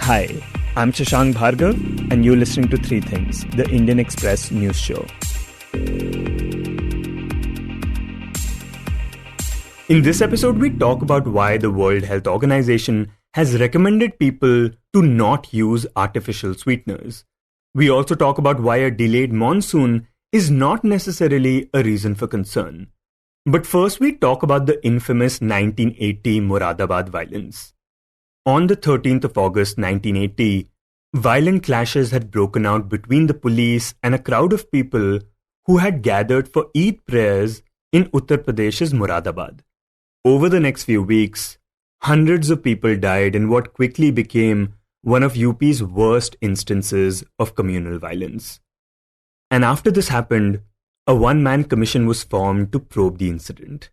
Hi, I'm Shashank Bhargava, and you're listening to Three Things, the Indian Express news show. In this episode, we talk about why the World Health Organization has recommended people to not use artificial sweeteners. We also talk about why a delayed monsoon is not necessarily a reason for concern. But first, we talk about the infamous 1980 Moradabad violence. On the 13th of August 1980, violent clashes had broken out between the police and a crowd of people who had gathered for Eid prayers in Uttar Pradesh's Moradabad. Over the next few weeks, hundreds of people died in what quickly became one of UP's worst instances of communal violence. And after this happened, a one-man commission was formed to probe the incident.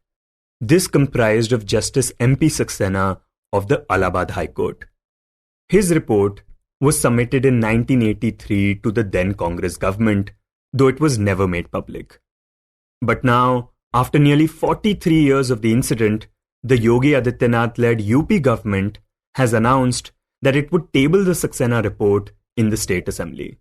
This comprised of Justice MP Saxena of the Allahabad High Court. His report was submitted in 1983 to the then Congress government, though it was never made public. But now, after nearly 43 years of the incident, the Yogi Adityanath-led UP government has announced that it would table the Saxena report in the State Assembly.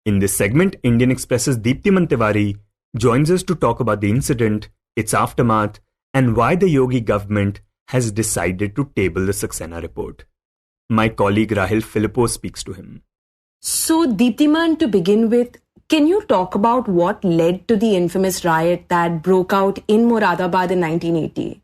In this segment, Indian Express's Deeptiman Tiwary joins us to talk about the incident, its aftermath, and why the Yogi government has decided to table the Saxena report. My colleague Rahel Philipose speaks to him. So, Deeptiman, to begin with, can you talk about what led to the infamous riot that broke out in Moradabad in 1980?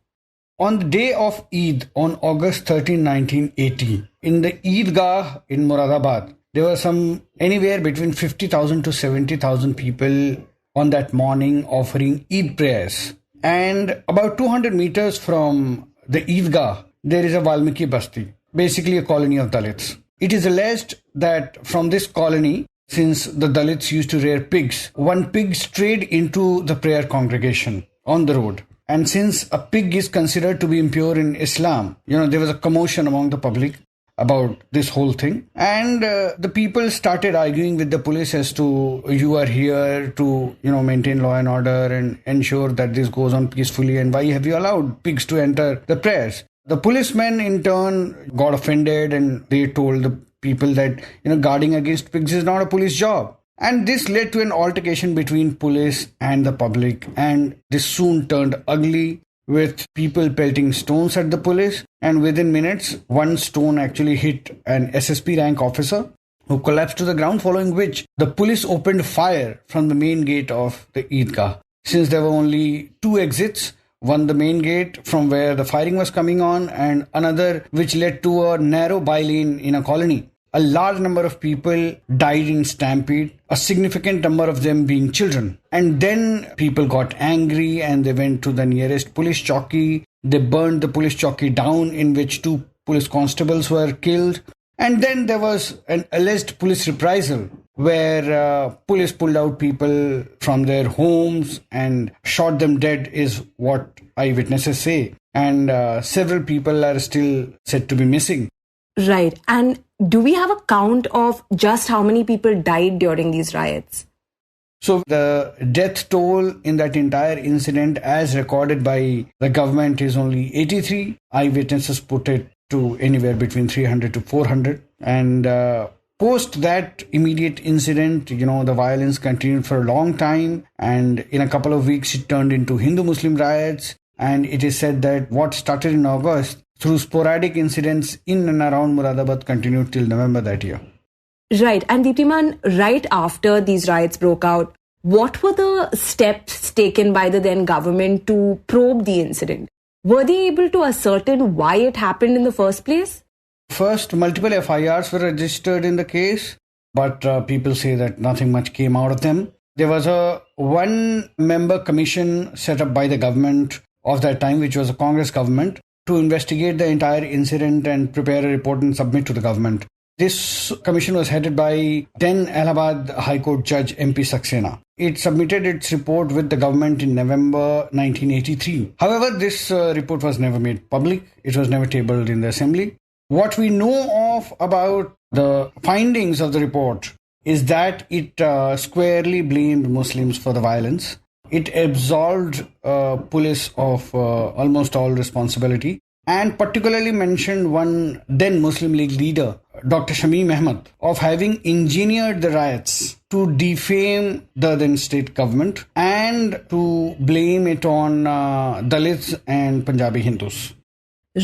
On the day of Eid, on August 13, 1980, in the Eidgah in Moradabad, there were anywhere between 50,000 to 70,000 people on that morning offering Eid prayers. And about 200 meters from the Eidgah, there is a Valmiki Basti, basically a colony of Dalits. It is alleged that from this colony, since the Dalits used to rear pigs, one pig strayed into the prayer congregation on the road. And since a pig is considered to be impure in Islam, there was a commotion among the public about this whole thing. And the people started arguing with the police as to, you are here to, maintain law and order and ensure that this goes on peacefully. And why have you allowed pigs to enter the prayers? The policemen in turn got offended and they told the people that, guarding against pigs is not a police job. And this led to an altercation between police and the public. And this soon turned ugly, with people pelting stones at the police. And within minutes, one stone actually hit an SSP rank officer who collapsed to the ground, following which the police opened fire from the main gate of the Eidgah. Since there were only two exits, one the main gate from where the firing was coming on and another which led to a narrow bylane in a colony. A large number of people died in stampede, a significant number of them being children. And then people got angry and they went to the nearest police chowki. They burned the police chowki down, in which 2 police constables were killed. And then there was an alleged police reprisal where police pulled out people from their homes and shot them dead, is what eyewitnesses say. And several people are still said to be missing. Right. And do we have a count of just how many people died during these riots? So the death toll in that entire incident, as recorded by the government, is only 83. Eyewitnesses put it to anywhere between 300 to 400. And post that immediate incident, the violence continued for a long time. And in a couple of weeks, it turned into Hindu-Muslim riots. And it is said that what started in August, through sporadic incidents in and around Moradabad, continued till November that year. Right. And Deeptiman, right after these riots broke out, what were the steps taken by the then government to probe the incident? Were they able to ascertain why it happened in the first place? First, multiple FIRs were registered in the case, but people say that nothing much came out of them. There was a one-member commission set up by the government of that time, which was a Congress government, to investigate the entire incident and prepare a report and submit to the government. This commission was headed by then Allahabad High Court Judge MP Saxena. It submitted its report with the government in November 1983. However, this report was never made public. It was never tabled in the assembly. What we know of about the findings of the report is that it squarely blamed Muslims for the violence. It absolved police of almost all responsibility. and particularly mentioned one then Muslim League leader, Dr. Shamim Ahmad, of having engineered the riots to defame the then state government and to blame it on Dalits and Punjabi Hindus.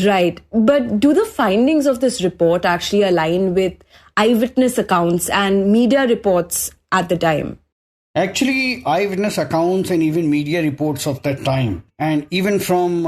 Right. But do the findings of this report actually align with eyewitness accounts and media reports at the time? Actually, eyewitness accounts and even media reports of that time, and even from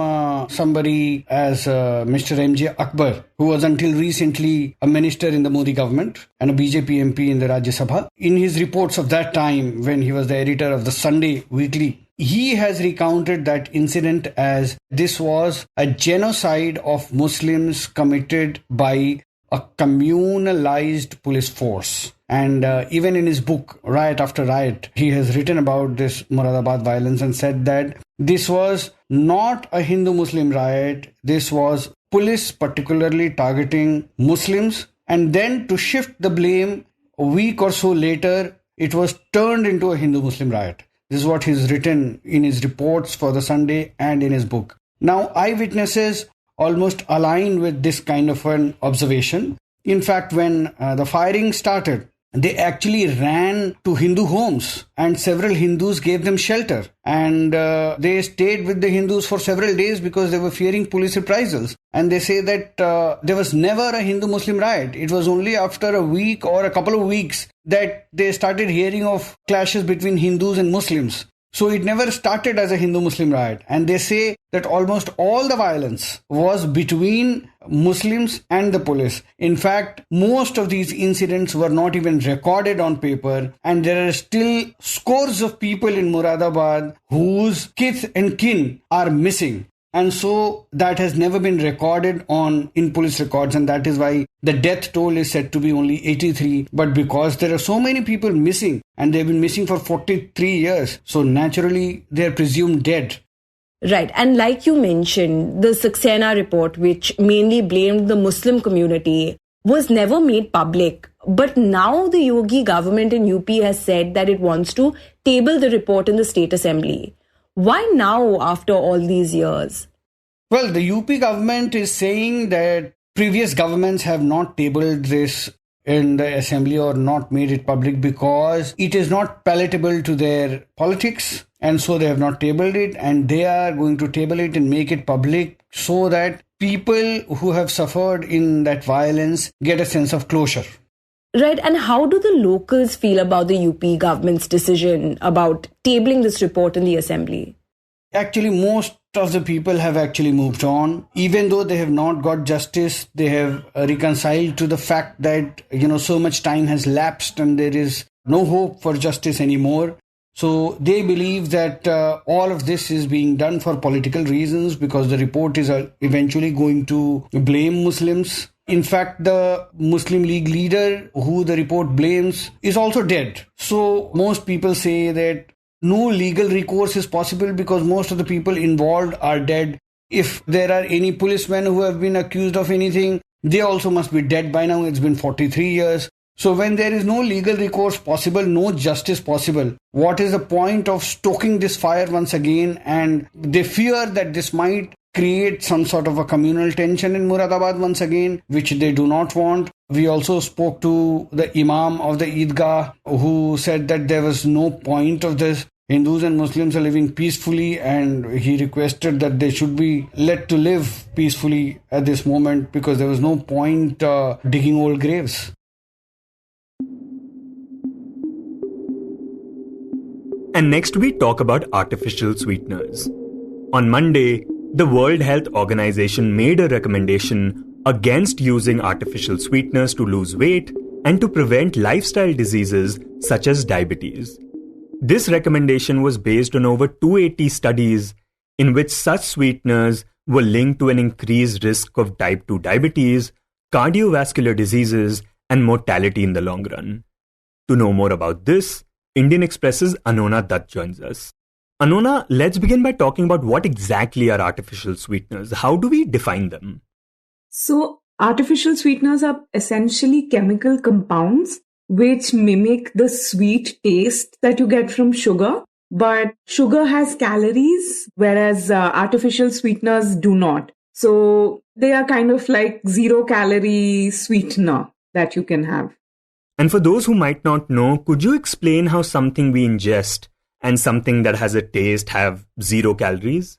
somebody as Mr. M.J. Akbar, who was until recently a minister in the Modi government and a BJP MP in the Rajya Sabha, in his reports of that time when he was the editor of the Sunday Weekly, he has recounted that incident as this was a genocide of Muslims committed by a communalized police force. And even in his book, Riot After Riot, he has written about this Moradabad violence and said that this was not a Hindu-Muslim riot. This was police particularly targeting Muslims. And then to shift the blame, a week or so later, it was turned into a Hindu-Muslim riot. This is what he's written in his reports for the Sunday and in his book. Now, eyewitnesses almost align with this kind of an observation. In fact, when the firing started, they actually ran to Hindu homes and several Hindus gave them shelter. And they stayed with the Hindus for several days because they were fearing police reprisals. And they say that there was never a Hindu-Muslim riot. It was only after a week or a couple of weeks that they started hearing of clashes between Hindus and Muslims. So it never started as a Hindu-Muslim riot. And they say that almost all the violence was between Muslims and the police. In fact, most of these incidents were not even recorded on paper. And there are still scores of people in Moradabad whose kith and kin are missing. And so that has never been recorded in police records, and that is why the death toll is said to be only 83. But because there are so many people missing, and they've been missing for 43 years, so naturally they're presumed dead. Right. And like you mentioned, the Saxena report, which mainly blamed the Muslim community, was never made public. But now the Yogi government in UP has said that it wants to table the report in the State Assembly. Why now after all these years? Well, the UP government is saying that previous governments have not tabled this in the assembly or not made it public because it is not palatable to their politics, and so they have not tabled it, and they are going to table it and make it public so that people who have suffered in that violence get a sense of closure. Right. And how do the locals feel about the UP government's decision about tabling this report in the assembly? Actually, most of the people have actually moved on. Even though they have not got justice, they have reconciled to the fact that, so much time has lapsed and there is no hope for justice anymore. So they believe that all of this is being done for political reasons because the report is eventually going to blame Muslims. In fact, the Muslim League leader who the report blames is also dead. So most people say that no legal recourse is possible because most of the people involved are dead. If there are any policemen who have been accused of anything, they also must be dead by now. It's been 43 years. So when there is no legal recourse possible, no justice possible, what is the point of stoking this fire once again? And they fear that this might create some sort of a communal tension in Moradabad once again, which they do not want. We also spoke to the Imam of the Eidgah who said that there was no point of this. Hindus and Muslims are living peacefully, and he requested that they should be let to live peacefully at this moment because there was no point digging old graves. And next we talk about artificial sweeteners. On Monday, the World Health Organization made a recommendation against using artificial sweeteners to lose weight and to prevent lifestyle diseases such as diabetes. This recommendation was based on over 280 studies in which such sweeteners were linked to an increased risk of type 2 diabetes, cardiovascular diseases, and mortality in the long run. To know more about this, Indian Express's Anonna Dutt joins us. Anonna, let's begin by talking about what exactly are artificial sweeteners. How do we define them? So, artificial sweeteners are essentially chemical compounds which mimic the sweet taste that you get from sugar. But sugar has calories, whereas artificial sweeteners do not. So they are kind of like 0-calorie sweetener that you can have. And for those who might not know, could you explain how something we ingest and something that has a taste have 0 calories?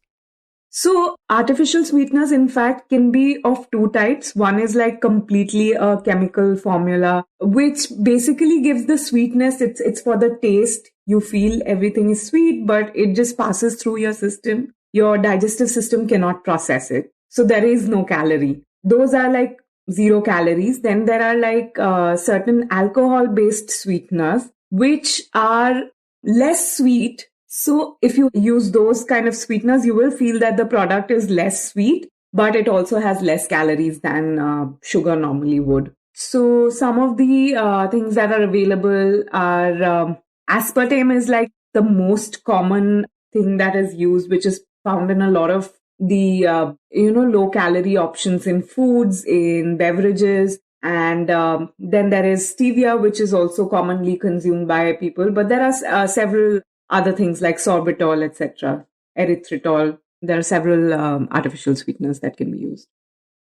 So artificial sweeteners, in fact, can be of two types. One is like completely a chemical formula, which basically gives the sweetness. It's for the taste. You feel everything is sweet, but it just passes through your system. Your digestive system cannot process it. So there is no calorie. Those are like 0 calories. Then there are like certain alcohol-based sweeteners, which are less sweet. So if you use those kind of sweeteners, you will feel that the product is less sweet, but it also has less calories than sugar normally would. So some of the things that are available are aspartame is like the most common thing that is used, which is found in a lot of the low calorie options in foods, in beverages. And then there is stevia, which is also commonly consumed by people. But there are several other things like sorbitol, etc., erythritol. There are several artificial sweeteners that can be used.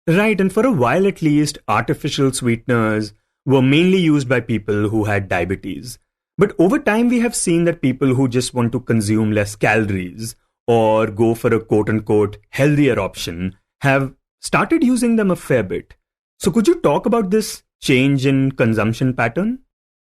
Right, and for a while at least, artificial sweeteners were mainly used by people who had diabetes. But over time, we have seen that people who just want to consume less calories or go for a quote-unquote healthier option have started using them a fair bit. So could you talk about this change in consumption pattern?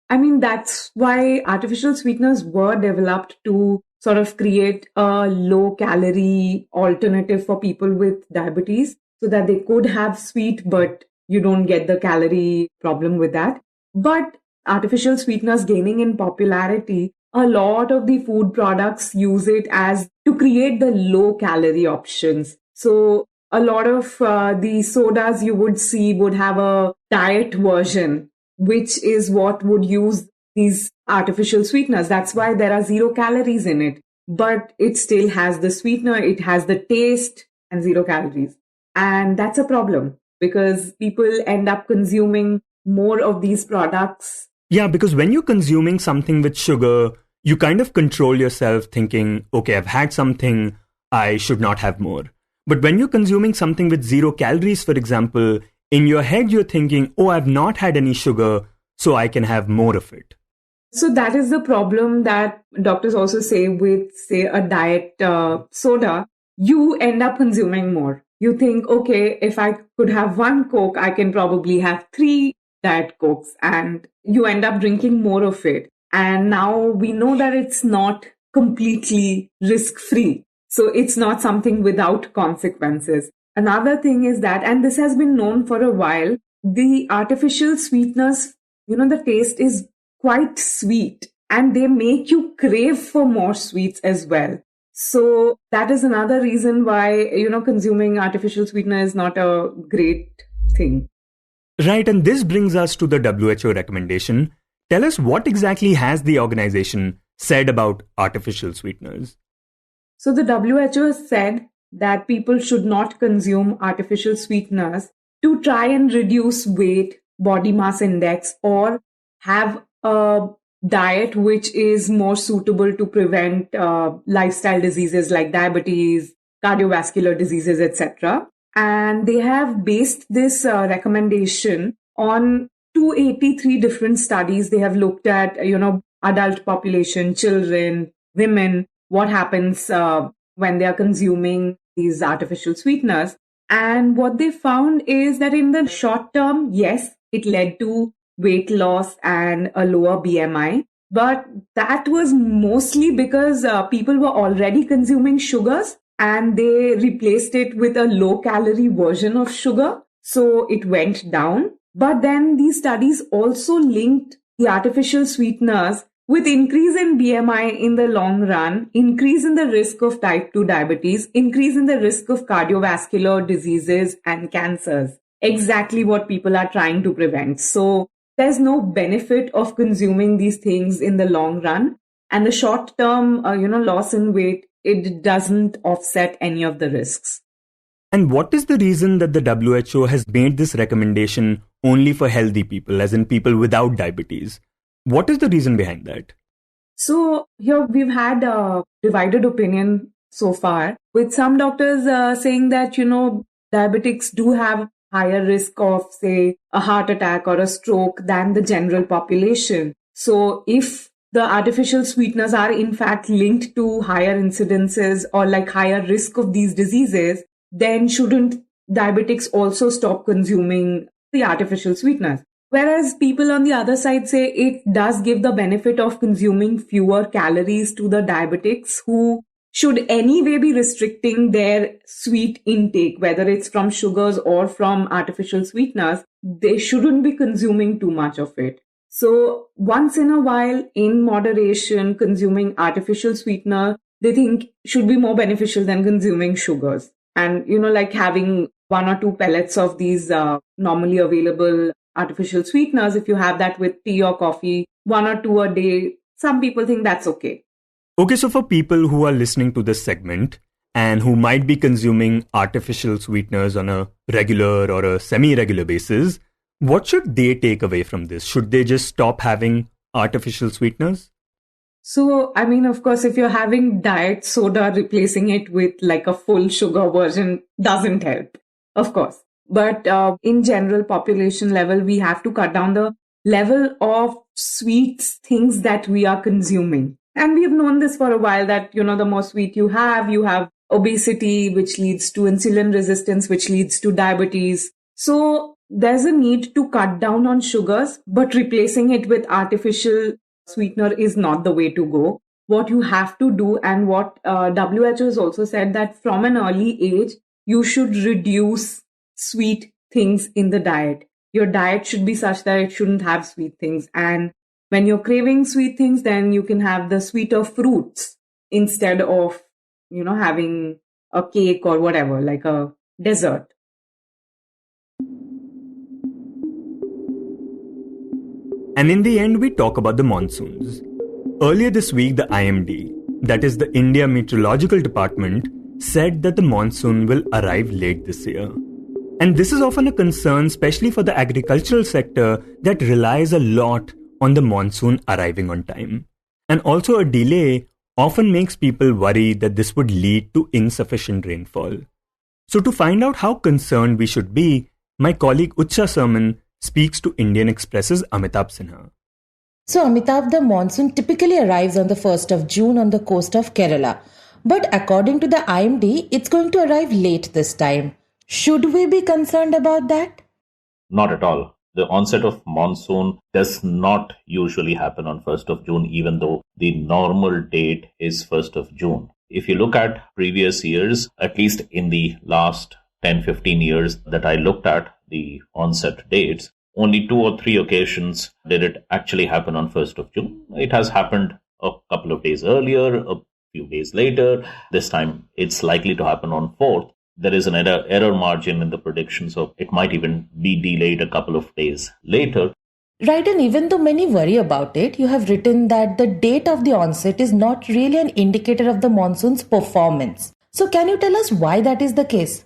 I mean, that's why artificial sweeteners were developed to sort of create a low-calorie alternative for people with diabetes so that they could have sweet, but you don't get the calorie problem with that. But artificial sweeteners gaining in popularity, a lot of the food products use it as to create the low-calorie options. So a lot of the sodas you would see would have a diet version, which is what would use these artificial sweeteners. That's why there are 0 calories in it, but it still has the sweetener, it has the taste and 0 calories. And that's a problem because people end up consuming more of these products. Yeah, because when you're consuming something with sugar, you kind of control yourself thinking, okay, I've had something, I should not have more. But when you're consuming something with 0 calories, for example, in your head, you're thinking, oh, I've not had any sugar, so I can have more of it. So that is the problem that doctors also say with, say, a diet soda. You end up consuming more. You think, okay, if I could have one Coke, I can probably have 3 Diet Cokes, and you end up drinking more of it. And now we know that it's not completely risk-free. So it's not something without consequences. Another thing is that, and this has been known for a while, the artificial sweeteners, the taste is quite sweet and they make you crave for more sweets as well. So that is another reason why, consuming artificial sweetener is not a great thing. Right, and this brings us to the WHO recommendation. Tell us, what exactly has the organization said about artificial sweeteners? So the WHO has said that people should not consume artificial sweeteners to try and reduce weight, body mass index, or have a diet which is more suitable to prevent lifestyle diseases like diabetes, cardiovascular diseases, etc. And they have based this recommendation on 283 different studies. They have looked at, adult population, children, women, what happens when they are consuming these artificial sweeteners. And what they found is that in the short term, yes, it led to weight loss and a lower BMI. But that was mostly because people were already consuming sugars and they replaced it with a low-calorie version of sugar. So it went down. But then these studies also linked the artificial sweeteners with increase in BMI in the long run, increase in the risk of type 2 diabetes, increase in the risk of cardiovascular diseases and cancers. Exactly what people are trying to prevent. So there's no benefit of consuming these things in the long run. And the short-term, loss in weight, it doesn't offset any of the risks. And what is the reason that the WHO has made this recommendation only for healthy people, as in people without diabetes? What is the reason behind that? So here we've had a divided opinion so far, with some doctors saying that, diabetics do have higher risk of, say, a heart attack or a stroke than the general population. So if the artificial sweeteners are in fact linked to higher incidences or like higher risk of these diseases, then shouldn't diabetics also stop consuming the artificial sweeteners? Whereas people on the other side say it does give the benefit of consuming fewer calories to the diabetics who should anyway be restricting their sweet intake, whether it's from sugars or from artificial sweeteners. They shouldn't be consuming too much of it. So once in a while, in moderation, consuming artificial sweetener, they think should be more beneficial than consuming sugars. And, like having 1 or 2 pellets of these normally available artificial sweeteners, if you have that with tea or coffee, 1 or 2 a day, some people think that's okay. Okay, so for people who are listening to this segment and who might be consuming artificial sweeteners on a regular or a semi-regular basis, what should they take away from this? Should they just stop having artificial sweeteners? So, of course, if you're having diet soda, replacing it with like a full sugar version doesn't help, of course. But in general population level, we have to cut down the level of sweets, things that we are consuming. And we've known this for a while that, the more sweet you have obesity, which leads to insulin resistance, which leads to diabetes. So there's a need to cut down on sugars, but replacing it with artificial sweetener is not the way to go. What you have to do, and what WHO has also said, that from an early age, you should reduce sweet things in the diet. Your diet should be such that it shouldn't have sweet things. And when you're craving sweet things, then you can have the sweeter fruits instead of, having a cake or whatever, like a dessert. And in the end, we talk about the monsoons. Earlier this week, the IMD, that is the India Meteorological Department, said that the monsoon will arrive late this year. And this is often a concern, especially for the agricultural sector that relies a lot on the monsoon arriving on time. And also a delay often makes people worry that this would lead to insufficient rainfall. So to find out how concerned we should be, my colleague Utsa Sarmin speaks to Indian Express's Amitabh Sinha. So Amitabh, the monsoon typically arrives on the 1st of June on the coast of Kerala. But according to the IMD, it's going to arrive late this time. Should we be concerned about that? Not at all. The onset of monsoon does not usually happen on 1st of June, even though the normal date is 1st of June. If you look at previous years, at least in the last 10-15 years that I looked at the onset dates, only 2 or 3 occasions did it actually happen on 1st of June. It has happened a couple of days earlier, a few days later. This time it's likely to happen on 4th. There is an error margin in the prediction, so it might even be delayed a couple of days later. Right, and even though many worry about it, you have written that the date of the onset is not really an indicator of the monsoon's performance. So can you tell us why that is the case?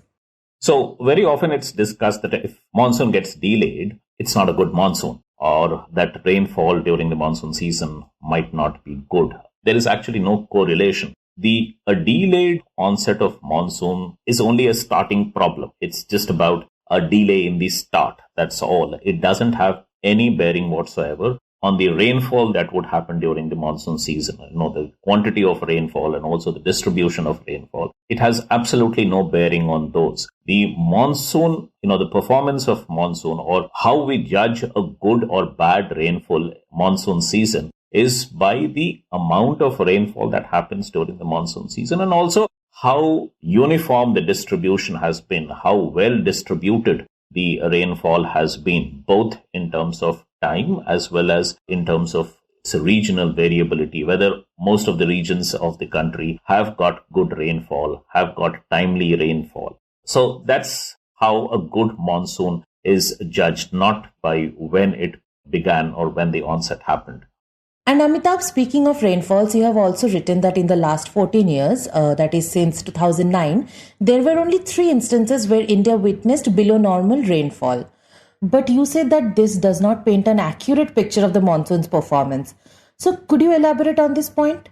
So very often it's discussed that if monsoon gets delayed, it's not a good monsoon, or that rainfall during the monsoon season might not be good. There is actually no correlation. A delayed onset of monsoon is only a starting problem. It's just about a delay in the start. That's all. It doesn't have any bearing whatsoever on the rainfall that would happen during the monsoon season. The quantity of rainfall and also the distribution of rainfall. It has absolutely no bearing on those. The monsoon, the performance of monsoon, or how we judge a good or bad rainfall monsoon season, is by the amount of rainfall that happens during the monsoon season, and also how uniform the distribution has been, how well distributed the rainfall has been, both in terms of time as well as in terms of its regional variability, whether most of the regions of the country have got good rainfall, have got timely rainfall. So that's how a good monsoon is judged, not by when it began or when the onset happened. And Amitabh, speaking of rainfalls, you have also written that in the last 14 years, that is since 2009, there were only 3 instances where India witnessed below normal rainfall. But you said that this does not paint an accurate picture of the monsoon's performance. So could you elaborate on this point?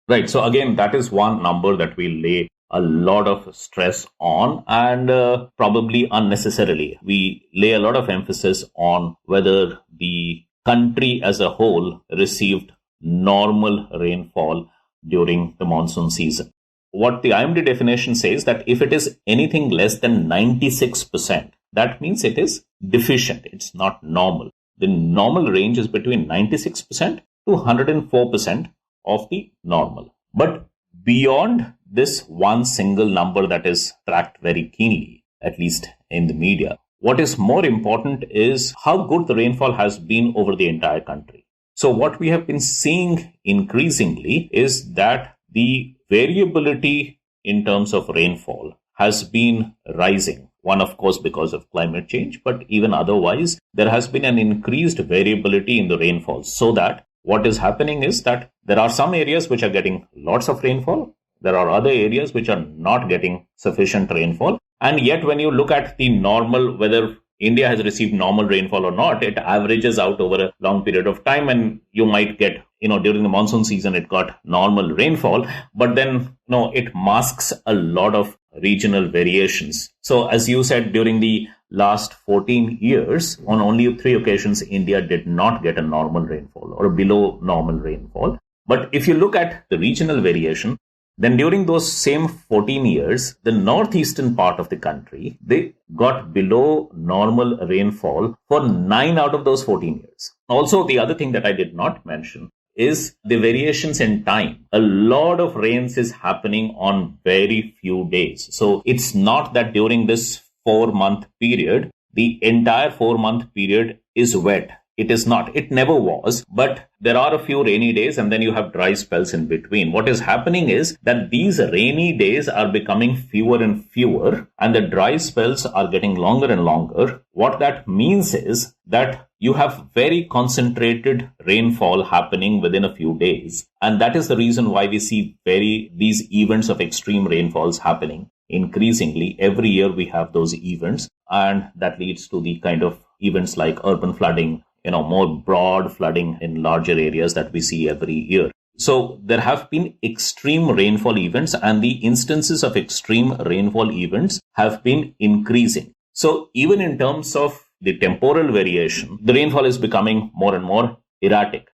Right. So again, that is one number that we lay a lot of stress on, and probably unnecessarily. We lay a lot of emphasis on whether the country as a whole received normal rainfall during the monsoon season. What the IMD definition says that if it is anything less than 96%, that means it is deficient. It's not normal. The normal range is between 96% to 104% of the normal. But beyond this one single number that is tracked very keenly, at least in the media, what is more important is how good the rainfall has been over the entire country. So what we have been seeing increasingly is that the variability in terms of rainfall has been rising. One, of course, because of climate change, but even otherwise, there has been an increased variability in the rainfall. So that what is happening is that there are some areas which are getting lots of rainfall. There are other areas which are not getting sufficient rainfall. And yet, when you look at the normal, whether India has received normal rainfall or not, it averages out over a long period of time, and you might get, during the monsoon season, it got normal rainfall, but then, it masks a lot of regional variations. So as you said, during the last 14 years, on only 3 occasions, India did not get a normal rainfall or below normal rainfall. But if you look at the regional variation, then during those same 14 years, the northeastern part of the country, they got below normal rainfall for 9 out of those 14 years. Also, the other thing that I did not mention is the variations in time. A lot of rains is happening on very few days. So it's not that during this 4-month period, the entire 4-month period is wet. It is not. It never was. But there are a few rainy days and then you have dry spells in between. What is happening is that these rainy days are becoming fewer and fewer and the dry spells are getting longer and longer. What that means is that you have very concentrated rainfall happening within a few days. And that is the reason why we see these events of extreme rainfalls happening. Increasingly, every year we have those events, and that leads to the kind of events like urban flooding, more broad flooding in larger areas that we see every year. So there have been extreme rainfall events, and the instances of extreme rainfall events have been increasing. So even in terms of the temporal variation, the rainfall is becoming more and more erratic.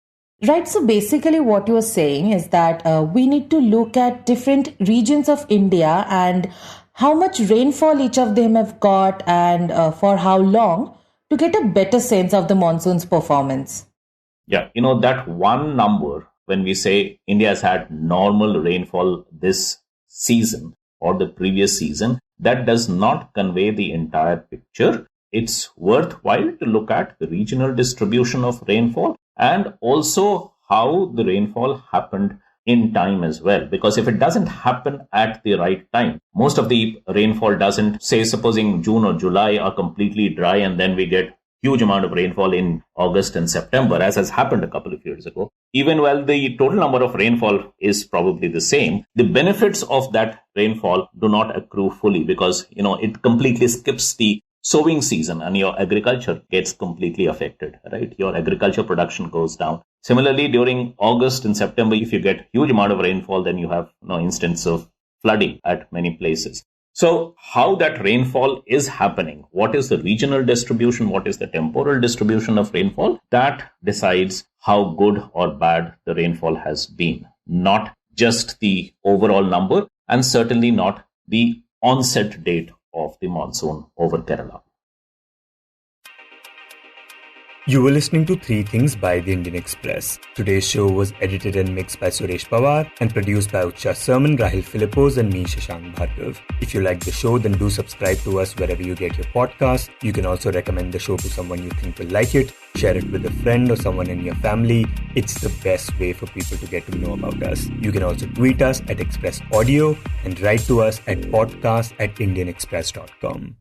Right. So basically what you're saying is that we need to look at different regions of India and how much rainfall each of them have got and for how long to get a better sense of the monsoon's performance. Yeah. That one number, when we say India has had normal rainfall this season or the previous season, that does not convey the entire picture. It's worthwhile to look at the regional distribution of rainfall and also how the rainfall happened in time as well. Because if it doesn't happen at the right time, most of the rainfall doesn't, say, supposing June or July are completely dry and then we get huge amount of rainfall in August and September, as has happened a couple of years ago. Even while the total number of rainfall is probably the same, the benefits of that rainfall do not accrue fully because, it completely skips the sowing season and your agriculture gets completely affected, right? Your agriculture production goes down. Similarly, during August and September, if you get huge amount of rainfall, then you have instance of flooding at many places. So how that rainfall is happening, what is the regional distribution, what is the temporal distribution of rainfall, that decides how good or bad the rainfall has been, not just the overall number and certainly not the onset date of the monsoon over Kerala. You were listening to 3 Things by the Indian Express. Today's show was edited and mixed by Suresh Pawar and produced by Utsa, Sarmin, Rahel, Philipose and me, Shashank, Bhargava. If you like the show, then do subscribe to us wherever you get your podcasts. You can also recommend the show to someone you think will like it. Share it with a friend or someone in your family. It's the best way for people to get to know about us. You can also tweet us at Express Audio and write to us at podcast@indianexpress.com.